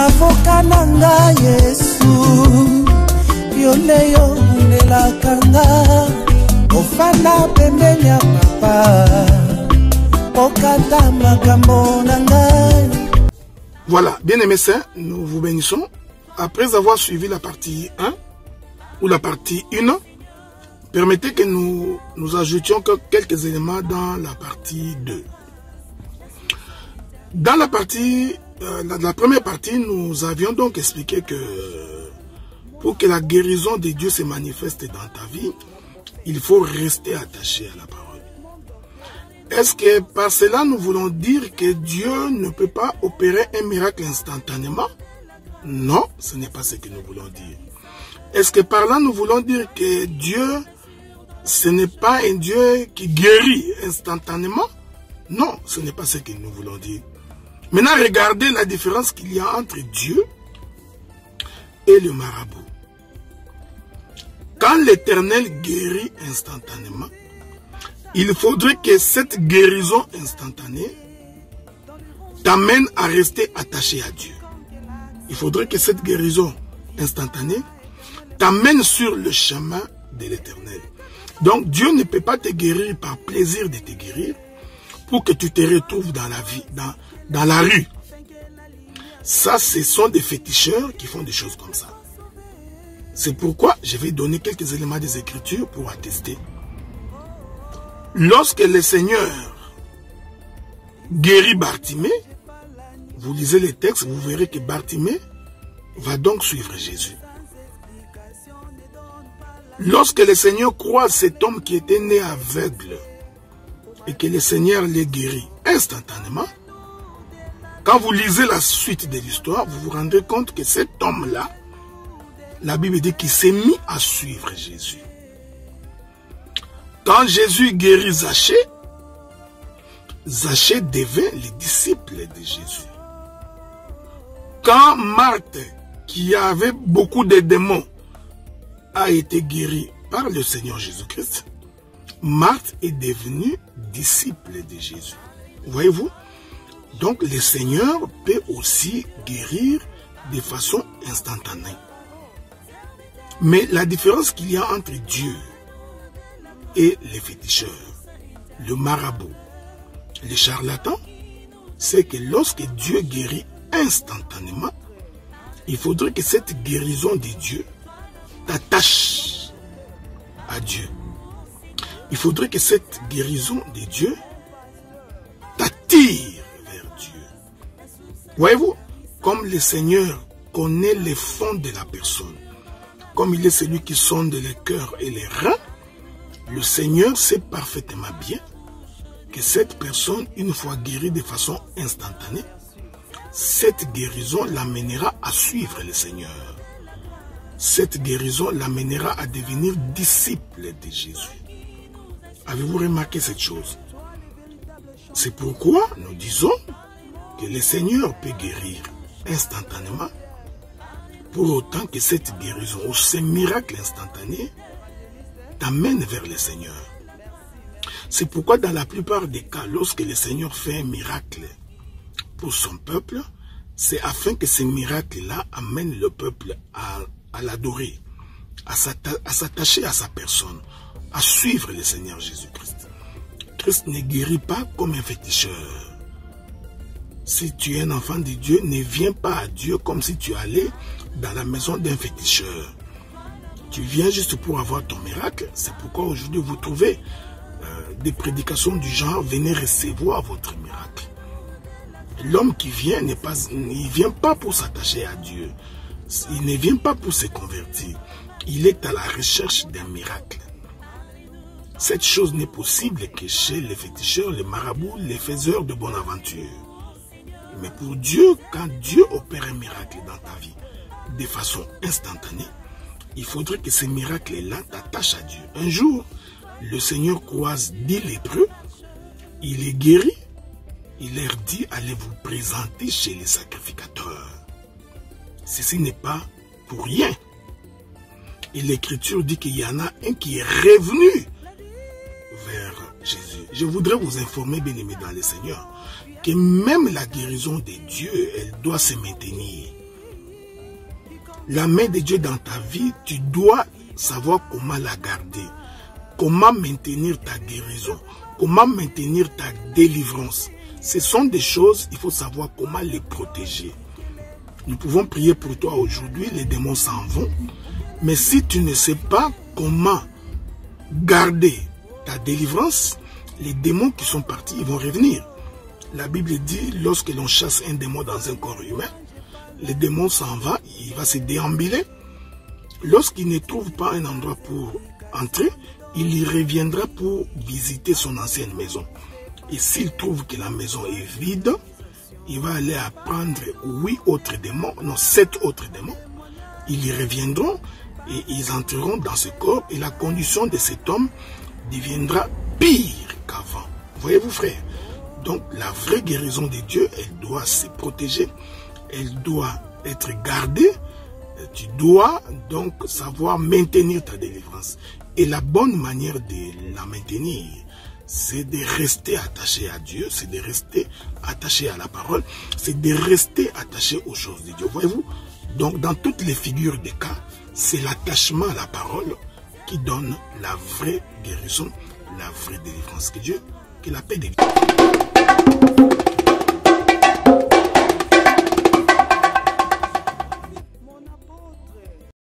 avocat nanga Yesu yoleyo ndelakanga ofana pembeni ya papa okata makambo nanga. Voilà, bien-aimés saints, nous vous bénissons. Après avoir suivi la partie 1 ou la partie 1, permettez que nous ajoutions quelques éléments dans la partie 2. Dans la partie, la première partie, nous avions donc expliqué que pour que la guérison de Dieu se manifeste dans ta vie, il faut rester attaché à la parole. Est-ce que par cela nous voulons dire que Dieu ne peut pas opérer un miracle instantanément? Non, ce n'est pas ce que nous voulons dire. Est-ce que par là nous voulons dire que Dieu, ce n'est pas un Dieu qui guérit instantanément? Non, ce n'est pas ce que nous voulons dire. Maintenant, regardez la différence qu'il y a entre Dieu et le marabout. Quand l'Éternel guérit instantanément, il faudrait que cette guérison instantanée t'amène à rester attaché à Dieu. Il faudrait que cette guérison instantanée t'amène sur le chemin de l'Éternel. Donc Dieu ne peut pas te guérir par plaisir de te guérir pour que tu te retrouves dans la vie, dans la rue. Ça, ce sont des féticheurs qui font des choses comme ça. C'est pourquoi je vais donner quelques éléments des Écritures pour attester. Lorsque le Seigneur guérit Bartimée, vous lisez les textes, vous verrez que Bartimée va donc suivre Jésus. Lorsque le Seigneur croise cet homme qui était né aveugle et que le Seigneur les guérit instantanément, quand vous lisez la suite de l'histoire, vous vous rendrez compte que cet homme-là, la Bible dit qu'il s'est mis à suivre Jésus. Quand Jésus guérit Zachée, Zachée devint le disciple de Jésus. Quand Marthe, qui avait beaucoup de démons, a été guérie par le Seigneur Jésus-Christ, Marthe est devenue disciple de Jésus. Voyez-vous? Donc le Seigneur peut aussi guérir de façon instantanée. Mais la différence qu'il y a entre Dieu et les féticheurs, le marabout, les charlatans, c'est que lorsque Dieu guérit instantanément, il faudrait que cette guérison de Dieu t'attache à Dieu. Il faudrait que cette guérison de Dieu t'attire vers Dieu. Voyez-vous, comme le Seigneur connaît les fonds de la personne, comme il est celui qui sonde les cœurs et les reins, le Seigneur sait parfaitement bien que cette personne, une fois guérie de façon instantanée, cette guérison l'amènera à suivre le Seigneur. Cette guérison l'amènera à devenir disciple de Jésus. Avez-vous remarqué cette chose? C'est pourquoi nous disons que le Seigneur peut guérir instantanément, pour autant que cette guérison ou ce miracle instantané t'amène vers le Seigneur. C'est pourquoi dans la plupart des cas, lorsque le Seigneur fait un miracle pour son peuple, c'est afin que ce miracle-là amène le peuple à l'adorer, à s'attacher à sa personne, à suivre le Seigneur Jésus-Christ. Christ ne guérit pas comme un féticheur. Si tu es un enfant de Dieu, ne viens pas à Dieu comme si tu allais dans la maison d'un féticheur. Tu viens juste pour avoir ton miracle. C'est pourquoi aujourd'hui vous trouvez des prédications du genre, venez recevoir votre miracle. L'homme qui vient il vient pas pour s'attacher à Dieu. Il ne vient pas pour se convertir. Il est à la recherche d'un miracle. Cette chose n'est possible que chez les féticheurs, les marabouts, les faiseurs de bonne aventure. Mais pour Dieu, quand Dieu opère un miracle dans ta vie de façon instantanée, il faudrait que ce miracle-là t'attache à Dieu. Un jour, le Seigneur croise 10 lépreux, il les guérit, il leur dit allez vous présenter chez les sacrificateurs. Ceci n'est pas pour rien. Et l'Écriture dit qu'il y en a un qui est revenu vers Jésus. Je voudrais vous informer, bien-aimés dans le Seigneur, que même la guérison de Dieu, elle doit se maintenir. La main de Dieu dans ta vie, tu dois savoir comment la garder. Comment maintenir ta guérison. Comment maintenir ta délivrance. Ce sont des choses, il faut savoir comment les protéger. Nous pouvons prier pour toi aujourd'hui, les démons s'en vont. Mais si tu ne sais pas comment garder ta délivrance, les démons qui sont partis, ils vont revenir. La Bible dit, lorsque l'on chasse un démon dans un corps humain, le démon s'en va, il va se déambuler. Lorsqu'il ne trouve pas un endroit pour entrer, il y reviendra pour visiter son ancienne maison. Et s'il trouve que la maison est vide, il va aller apprendre 7 autres démons. Ils y reviendront et ils entreront dans ce corps et la condition de cet homme deviendra pire qu'avant. Voyez-vous, frère? Donc, la vraie guérison de Dieu, elle doit se protéger, elle doit être gardée. Tu dois donc savoir maintenir ta délivrance. Et la bonne manière de la maintenir, c'est de rester attaché à Dieu, c'est de rester attaché à la parole, c'est de rester attaché aux choses de Dieu. Voyez-vous? Donc, dans toutes les figures des cas, c'est l'attachement à la parole qui donne la vraie guérison, la vraie délivrance. Que Dieu, que la paix de Dieu.